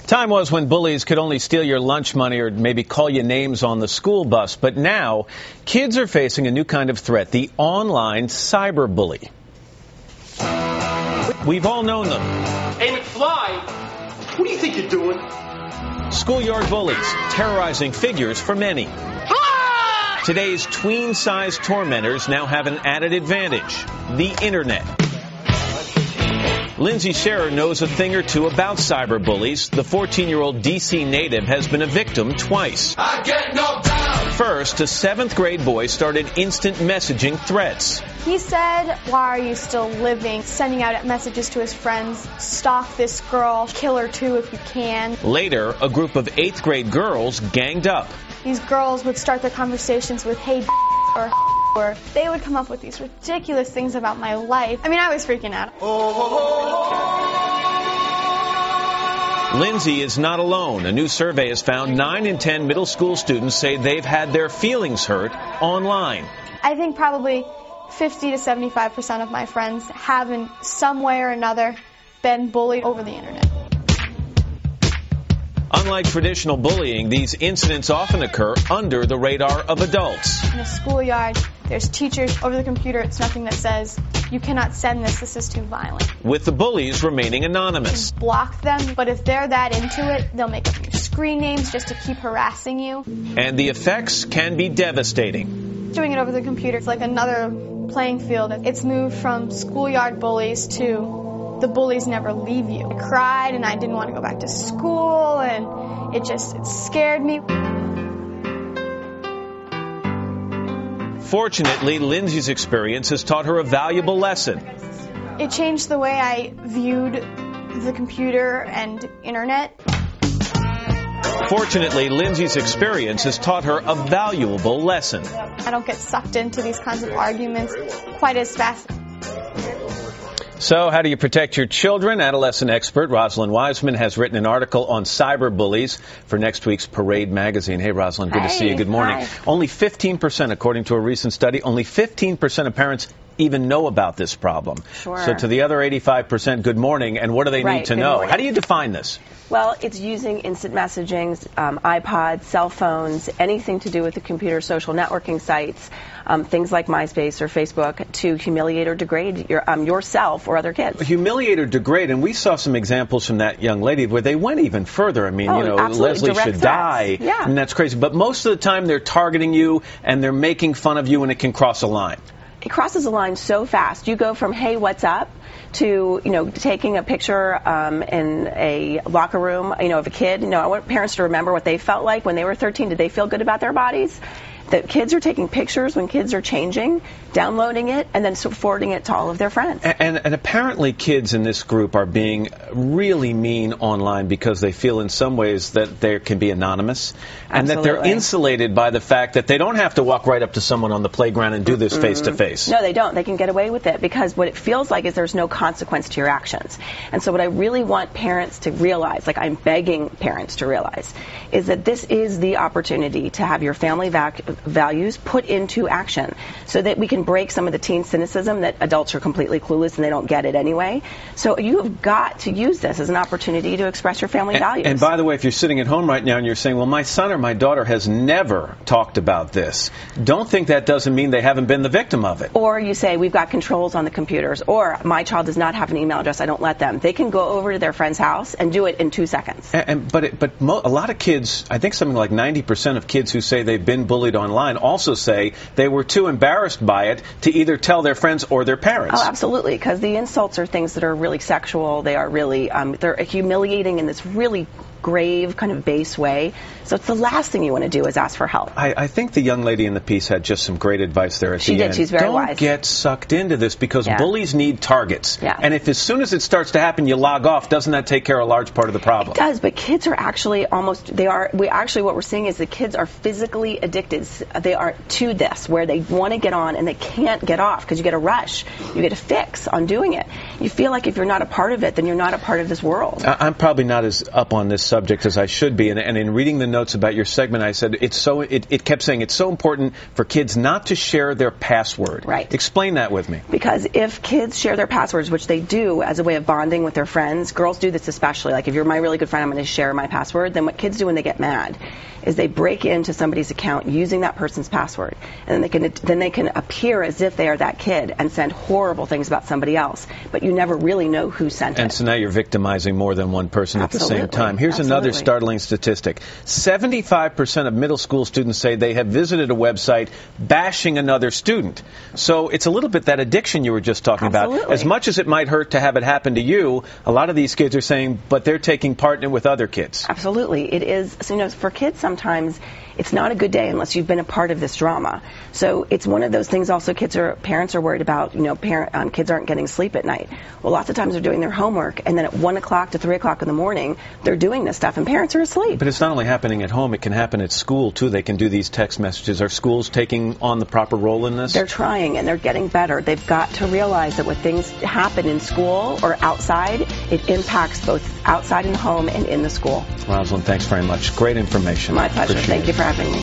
Time was when bullies could only steal your lunch money or maybe call you names on the school bus. But now, kids are facing a new kind of threat, the online cyberbully. We've all known them. Hey, McFly, what do you think you're doing? Schoolyard bullies, terrorizing figures for many. Today's tween-sized tormentors now have an added advantage, the internet. Lindsay Scherer knows a thing or two about cyberbullies. The 14-year-old D.C. native has been a victim twice. I get knocked down. First, a 7th grade boy started instant messaging threats. He said, "Why are you still living?" Sending out messages to his friends, "Stalk this girl, kill her too if you can." Later, a group of 8th grade girls ganged up. These girls would start their conversations with, "Hey, or they would come up with these ridiculous things about my life. I mean, I was freaking out. Lindsay is not alone. A new survey has found 9 in 10 middle school students say they've had their feelings hurt online. I think probably 50 to 75% of my friends have in some way or another been bullied over the internet. Unlike traditional bullying, these incidents often occur under the radar of adults. In a schoolyard, there's teachers. Over the computer, it's nothing that says, "You cannot send this is too violent." With the bullies remaining anonymous. Block them, but if they're that into it, they'll make up your screen names just to keep harassing you. And the effects can be devastating. Doing it over the computer, it's like another playing field. It's moved from schoolyard bullies to the bullies never leave you. I cried and I didn't want to go back to school, and it scared me. Fortunately, Lindsay's experience has taught her a valuable lesson. It changed the way I viewed the computer and internet. Fortunately, Lindsay's experience has taught her a valuable lesson. I don't get sucked into these kinds of arguments quite as fast. So, how do you protect your children? Adolescent expert Rosalind Wiseman has written an article on cyberbullies for next week's Parade magazine. Hey, Rosalind, good to see you. Good morning. Hi. Only 15%, according to a recent study, only 15% of parents even know about this problem. Sure. So to the other 85%, good morning. And what do they need to know? Morning. How do you define this? Well, it's using instant messaging, iPods, cell phones, anything to do with the computer social networking sites, things like MySpace or Facebook, to humiliate or degrade yourself or other kids. Humiliate or degrade, and we saw some examples from that young lady where they went even further. I mean, absolutely. Leslie Direct should threats. die, Yeah. and that's crazy. But most of the time they're targeting you and they're making fun of you, and it can cross a line. It crosses a line so fast. You go from, "Hey, what's up?" to, taking a picture in a locker room, of a kid. I want parents to remember what they felt like when they were 13. Did they feel good about their bodies? That kids are taking pictures when kids are changing, downloading it, and then forwarding it to all of their friends. And apparently kids in this group are being really mean online because they feel in some ways that they can be anonymous and that they're insulated by the fact that they don't have to walk right up to someone on the playground and do this face-to-face. No, they don't. They can get away with it because what it feels like is there's no consequence to your actions. And so what I really want parents to realize, like I'm begging parents to realize, is that this is the opportunity to have your family values put into action so that we can break some of the teen cynicism that adults are completely clueless and they don't get it anyway. So you have got to use this as an opportunity to express your family values. And by the way, if you're sitting at home right now and you're saying, well, my son or my daughter has never talked about this, don't think that doesn't mean they haven't been the victim of it. Or you say, we've got controls on the computers, or my child does not have an email address, I don't let them. They can go over to their friend's house and do it in 2 seconds. But a lot of kids, I think something like 90% of kids who say they've been bullied online also say they were too embarrassed by it to either tell their friends or their parents. Oh, absolutely, because the insults are things that are really sexual. They are really, they're humiliating in this really grave, kind of base way. So it's the last thing you want to do is ask for help. I think the young lady in the piece had just some great advice there at the end. She did. She's very wise. Don't get sucked into this because bullies need targets. Yeah. And if as soon as it starts to happen you log off, doesn't that take care of a large part of the problem? It does, but kids are actually what we're seeing is the kids are physically addicted. They are to this, where they want to get on and they can't get off because you get a rush. You get a fix on doing it. You feel like if you're not a part of it, then you're not a part of this world. I'm probably not as up on this subject as I should be, and in reading the notes about your segment, I said it kept saying it's so important for kids not to share their password. Right. Explain that with me. Because if kids share their passwords, which they do as a way of bonding with their friends, girls do this especially. Like if you're my really good friend, I'm going to share my password. Then what kids do when they get mad is they break into somebody's account using that person's password, and then they can appear as if they are that kid and send horrible things about somebody else, but you never really know who sent it. And so now you're victimizing more than one person at the same time. Here's another startling statistic. 75% of middle school students say they have visited a website bashing another student. So it's a little bit that addiction you were just talking about. As much as it might hurt to have it happen to you, a lot of these kids are saying, but they're taking part in it with other kids. Absolutely. It is, for kids sometimes it's not a good day unless you've been a part of this drama. So it's one of those things also parents are worried about, kids aren't getting sleep at night. Well, lots of times they're doing their homework, and then at 1 o'clock to 3 o'clock in the morning, they're doing this stuff, and parents are asleep. But it's not only happening at home, it can happen at school, too. They can do these text messages. Are schools taking on the proper role in this? They're trying, and they're getting better. They've got to realize that when things happen in school or outside, it impacts both outside in the home and in the school. Rosalind, thanks very much. Great information. My pleasure. Thank you for having me.